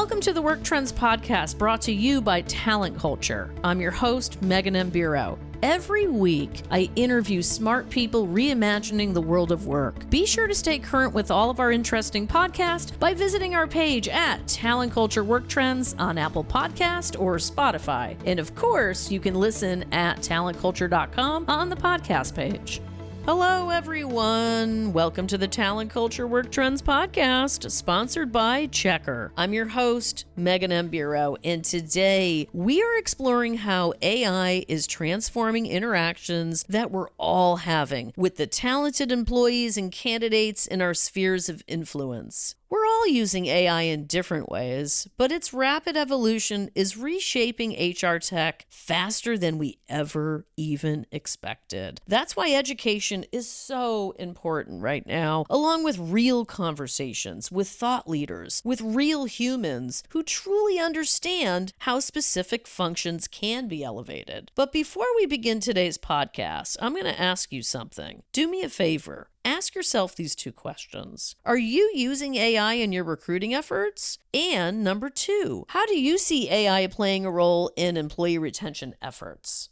Welcome to the Work Trends Podcast, brought to you by Talent Culture. I'm your host, Megan M. Bureau. Every week, I interview smart people reimagining the world of work. Be sure to stay current with all of our interesting podcasts by visiting our page at Talent Culture Work Trends on Apple Podcast or Spotify. And of course, you can listen at talentculture.com on the podcast page. Hello, everyone. Welcome to the Talent Culture Work Trends Podcast, sponsored by Checker. I'm your host, Megan M. Bureau, and today we are exploring how AI is transforming interactions that we're all having with the talented employees and candidates in our spheres of influence. We're all using AI in different ways, but its rapid evolution is reshaping HR tech faster than we ever even expected. That's why education is so important right now, along with real conversations with thought leaders, with real humans who truly understand how specific functions can be elevated. But before we begin today's podcast, I'm going to ask you something. Do me a favor. Ask yourself these two questions. Are you using AI in your recruiting efforts? And number two, how do you see AI playing a role in employee retention efforts?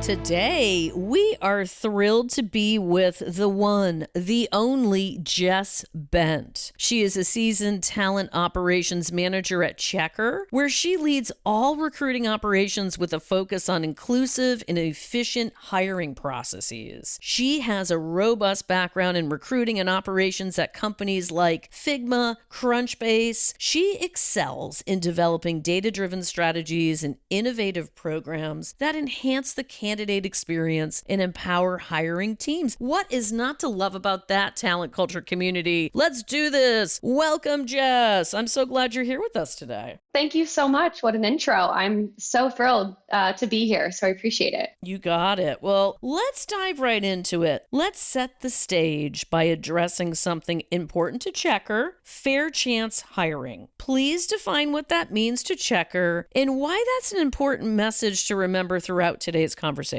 Today, we are thrilled to be with the one, the only Jess Bent. She is a seasoned talent operations manager at Checker, where she leads all recruiting operations with a focus on inclusive and efficient hiring processes. She has a robust background in recruiting and operations at companies like Figma, Crunchbase. She excels in developing data-driven strategies and innovative programs that enhance the candidate experience and empower hiring teams. What is not to love about that, talent culture community? Let's do this. Welcome, Jess. I'm so glad you're here with us today. Thank you so much. What an intro. I'm so thrilled to be here, so I appreciate it. You got it. Well, let's dive right into it. Let's set the stage by addressing something important to Checker: fair chance hiring. Please define what that means to Checker and why that's an important message to remember throughout today's conversation.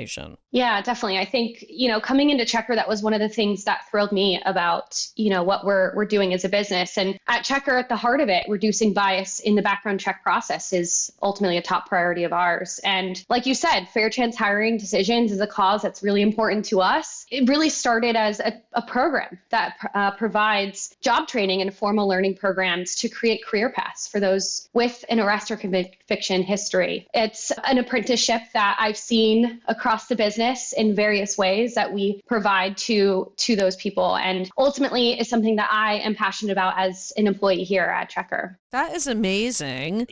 Yeah, definitely. I think, coming into Checker, that was one of the things that thrilled me about, what we're doing as a business. And at Checker, at the heart of it, reducing bias in the background check process is ultimately a top priority of ours. And like you said, fair chance hiring decisions is a cause that's really important to us. It really started as a program that provides job training and formal learning programs to create career paths for those with an arrest or conviction history. It's an apprenticeship that I've seen across the business in various ways that we provide to those people, and ultimately is something that I am passionate about as an employee here at Checker. That is amazing.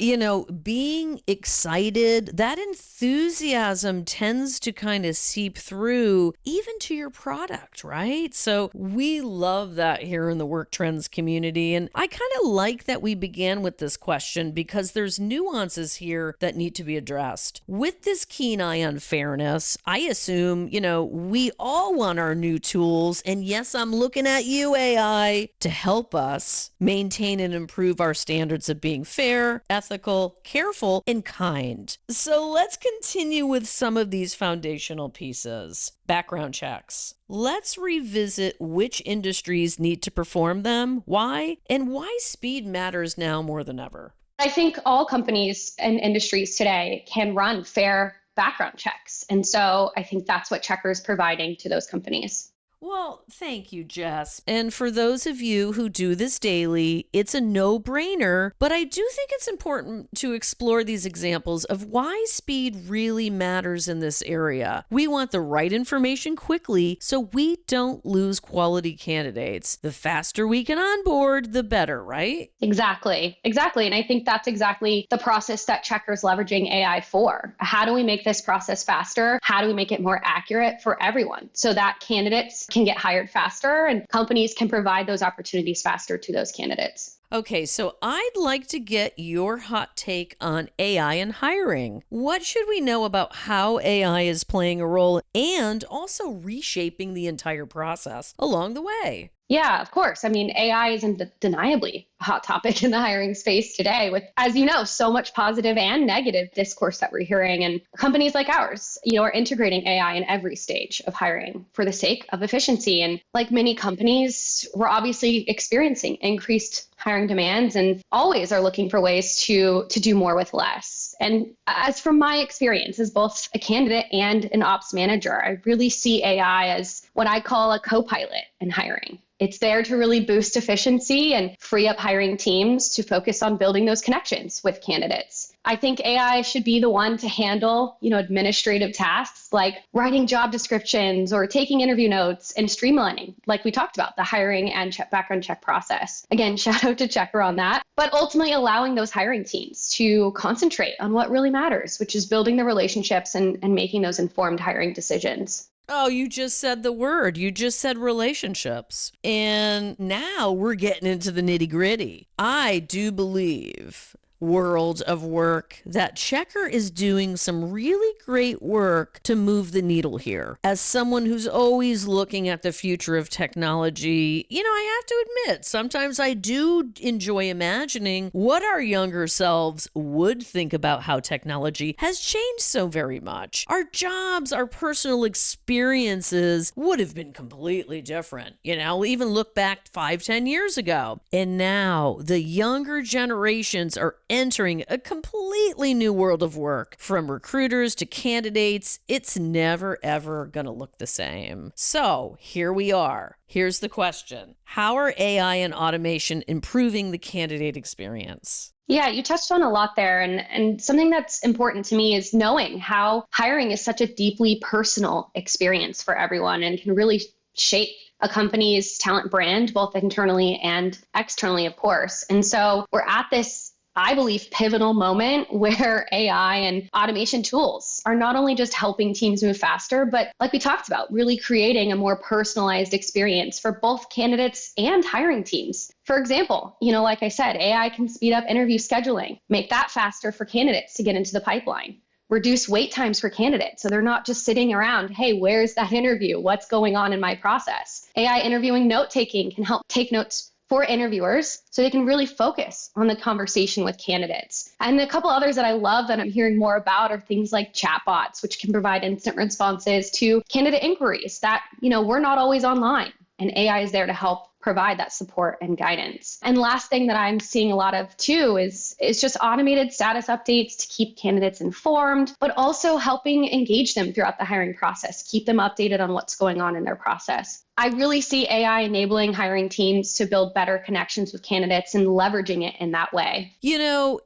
Being excited, that enthusiasm tends to kind of seep through even to your product, right? So we love that here in the Work Trends community. And I kind of like that we began with this question because there's nuances here that need to be addressed. With this keen eye on fairness, I assume, we all want our new tools. And yes, I'm looking at you, AI, to help us maintain and improve our standards of being fair, ethical, careful, and kind. So let's continue with some of these foundational pieces. Background checks. Let's revisit which industries need to perform them, why, and why speed matters now more than ever. I think all companies and industries today can run fair background checks. And so I think that's what Checker is providing to those companies. Well, thank you, Jess. And for those of you who do this daily, it's a no-brainer, but I do think it's important to explore these examples of why speed really matters in this area. We want the right information quickly so we don't lose quality candidates. The faster we can onboard, the better, right? Exactly. And I think that's exactly the process that Checker's leveraging AI for. How do we make this process faster? How do we make it more accurate for everyone so that candidates can get hired faster and companies can provide those opportunities faster to those candidates? Okay, so I'd like to get your hot take on AI and hiring. What should we know about how AI is playing a role and also reshaping the entire process along the way? Yeah, of course. I mean, AI is undeniably hot topic in the hiring space today with, as you know, so much positive and negative discourse that we're hearing. And companies like ours, are integrating AI in every stage of hiring for the sake of efficiency. And like many companies, we're obviously experiencing increased hiring demands and always are looking for ways to do more with less. And as from my experience as both a candidate and an ops manager, I really see AI as what I call a co-pilot in hiring. It's there to really boost efficiency and free up hiring teams to focus on building those connections with candidates. I think AI should be the one to handle, administrative tasks like writing job descriptions or taking interview notes and streamlining, like we talked about, the hiring and background check process. Again, shout out to Checker on that, but ultimately allowing those hiring teams to concentrate on what really matters, which is building the relationships and making those informed hiring decisions. Oh, you just said the word. You just said relationships. And now we're getting into the nitty gritty. I do believe, world of work, that Checker is doing some really great work to move the needle here. As someone who's always looking at the future of technology, I have to admit, sometimes I do enjoy imagining what our younger selves would think about how technology has changed so very much. Our jobs, our personal experiences would have been completely different. Even look back 5-10 years ago. And now the younger generations are entering a completely new world of work. From recruiters to candidates, it's never, ever going to look the same. So here we are. Here's the question. How are AI and automation improving the candidate experience? Yeah, you touched on a lot there. And something that's important to me is knowing how hiring is such a deeply personal experience for everyone and can really shape a company's talent brand, both internally and externally, of course. And so we're at this, I believe, pivotal moment where AI and automation tools are not only just helping teams move faster, but like we talked about, really creating a more personalized experience for both candidates and hiring teams. For example, like I said, AI can speed up interview scheduling, make that faster for candidates to get into the pipeline, reduce wait times for candidates so they're not just sitting around, hey, where's that interview? What's going on in my process? AI interviewing note taking can help take notes for interviewers so they can really focus on the conversation with candidates. And a couple others that I love that I'm hearing more about are things like chatbots, which can provide instant responses to candidate inquiries that, we're not always online. And AI is there to help provide that support and guidance. And last thing that I'm seeing a lot of too is just automated status updates to keep candidates informed, but also helping engage them throughout the hiring process, keep them updated on what's going on in their process. I really see AI enabling hiring teams to build better connections with candidates and leveraging it in that way.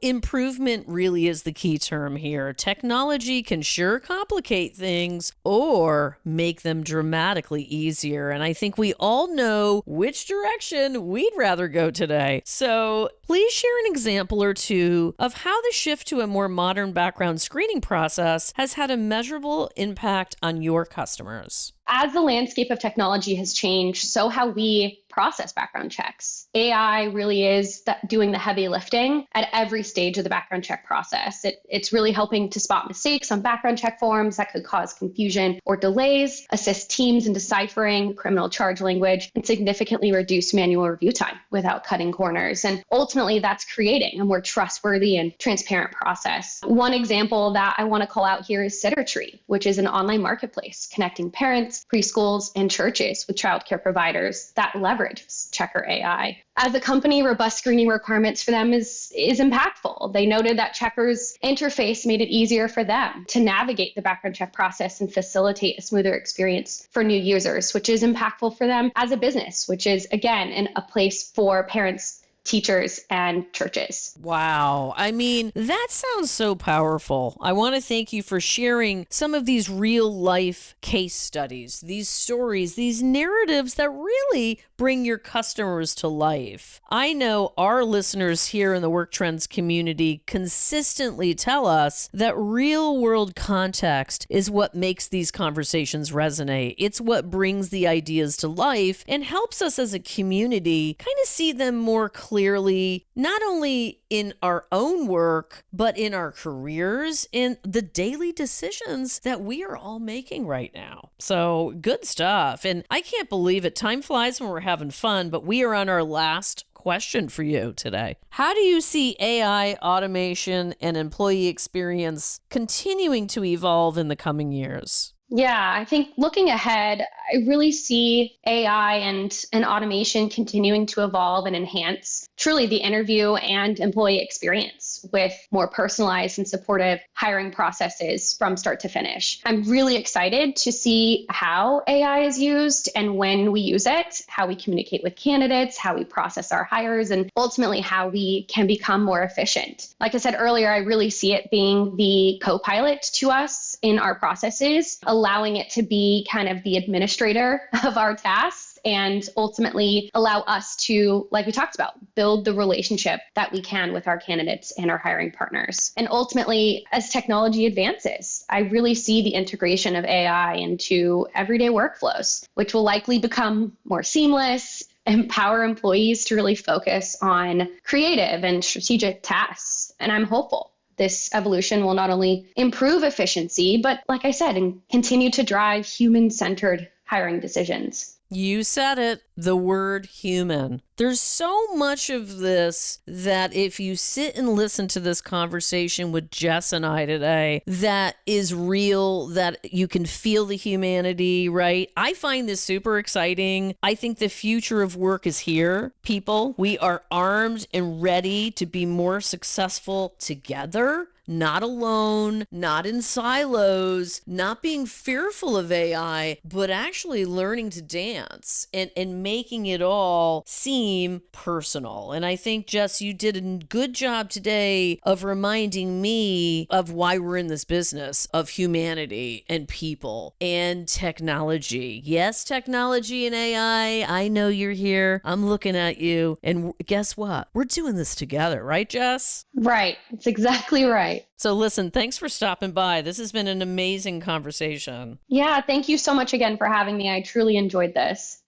Improvement really is the key term here. Technology can sure complicate things or make them dramatically easier. And I think we all know which direction we'd rather go today. So please share an example or two of how the shift to a more modern background screening process has had a measurable impact on your customers. As the landscape of technology has changed, so how we process background checks. AI really is doing the heavy lifting at every stage of the background check process. It's really helping to spot mistakes on background check forms that could cause confusion or delays, assist teams in deciphering criminal charge language, and significantly reduce manual review time without cutting corners. And ultimately, that's creating a more trustworthy and transparent process. One example that I want to call out here is SitterTree, which is an online marketplace connecting parents, preschools, and churches with childcare providers that leverage Checker AI. As a company, robust screening requirements for them is impactful. They noted that Checker's interface made it easier for them to navigate the background check process and facilitate a smoother experience for new users, which is impactful for them as a business, which is, again, a place for parents, teachers, and churches. Wow. I mean, that sounds so powerful. I want to thank you for sharing some of these real life case studies, these stories, these narratives that really bring your customers to life. I know our listeners here in the Work Trends community consistently tell us that real world context is what makes these conversations resonate. It's what brings the ideas to life and helps us as a community kind of see them more clearly, not only in our own work, but in our careers, in the daily decisions that we are all making right now. So good stuff. And I can't believe it. Time flies when we're having fun, but we are on our last question for you today. How do you see AI, automation, and employee experience continuing to evolve in the coming years? Yeah, I think looking ahead, I really see AI and automation continuing to evolve and enhance truly the interview and employee experience with more personalized and supportive hiring processes from start to finish. I'm really excited to see how AI is used and when we use it, how we communicate with candidates, how we process our hires, and ultimately how we can become more efficient. Like I said earlier, I really see it being the co-pilot to us in our processes, allowing it to be kind of the administrator of our tasks and ultimately allow us to, like we talked about, build the relationship that we can with our candidates and our hiring partners. And ultimately, as technology advances, I really see the integration of AI into everyday workflows, which will likely become more seamless, empower employees to really focus on creative and strategic tasks. And I'm hopeful this evolution will not only improve efficiency, but like I said, and continue to drive human-centered hiring decisions. You said it, the word human. There's so much of this that if you sit and listen to this conversation with Jess and I today, that is real, that you can feel the humanity, right? I find this super exciting. I think the future of work is here. People, we are armed and ready to be more successful together. Not alone, not in silos, not being fearful of AI, but actually learning to dance and making it all seem personal. And I think, Jess, you did a good job today of reminding me of why we're in this business of humanity and people and technology. Yes, technology and AI. I know you're here. I'm looking at you. And guess what? We're doing this together, right, Jess? Right. It's exactly right. So listen, thanks for stopping by. This has been an amazing conversation. Yeah, thank you so much again for having me. I truly enjoyed this.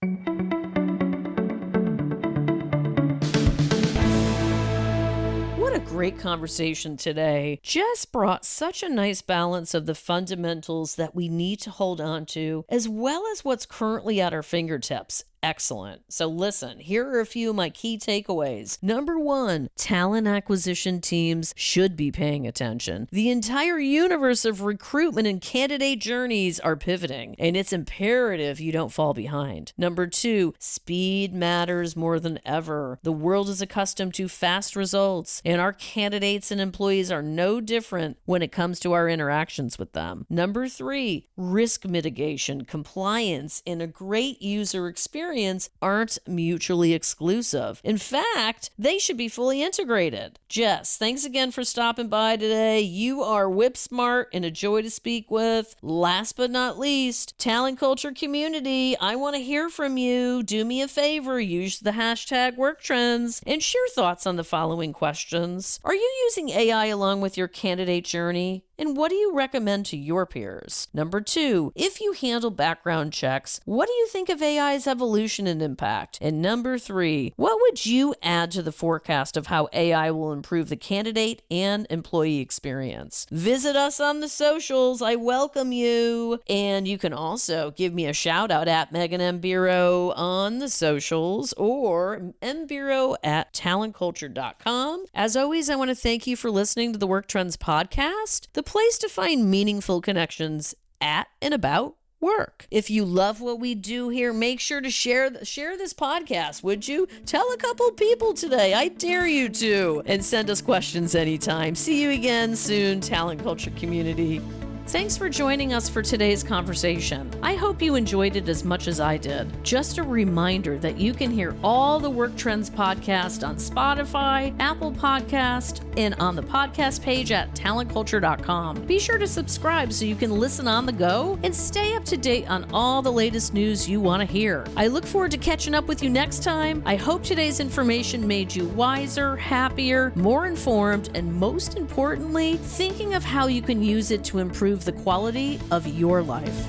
What a great conversation today. Jess brought such a nice balance of the fundamentals that we need to hold on to, as well as what's currently at our fingertips. Excellent. So listen, here are a few of my key takeaways. Number one, talent acquisition teams should be paying attention. The entire universe of recruitment and candidate journeys are pivoting, and it's imperative you don't fall behind. Number two, speed matters more than ever. The world is accustomed to fast results, and our candidates and employees are no different when it comes to our interactions with them. Number three, risk mitigation, compliance, and a great user experience aren't mutually exclusive. In fact, they should be fully integrated. Jess, thanks again for stopping by today. You are whip smart and a joy to speak with. Last but not least, talent culture community, I want to hear from you. Do me a favor, use the hashtag #WorkTrends and share thoughts on the following questions. Are you using AI along with your candidate journey? And what do you recommend to your peers? Number two, if you handle background checks, what do you think of AI's evolution and impact? And number three, what would you add to the forecast of how AI will improve the candidate and employee experience? Visit us on the socials. I welcome you. And you can also give me a shout out at Megan M. Bureau on the socials or mbureau@talentculture.com. As always, I want to thank you for listening to the Work Trends podcast, the place to find meaningful connections at and about work. If you love what we do here, make sure to share this podcast, would you? Tell a couple people today. I dare you to. And send us questions anytime. See you again soon, Talent Culture community. Thanks for joining us for today's conversation. I hope you enjoyed it as much as I did. Just a reminder that you can hear all the Work Trends podcast on Spotify, Apple Podcast, and on the podcast page at talentculture.com. Be sure to subscribe so you can listen on the go and stay up to date on all the latest news you want to hear. I look forward to catching up with you next time. I hope today's information made you wiser, happier, more informed, and most importantly, thinking of how you can use it to improve the quality of your life.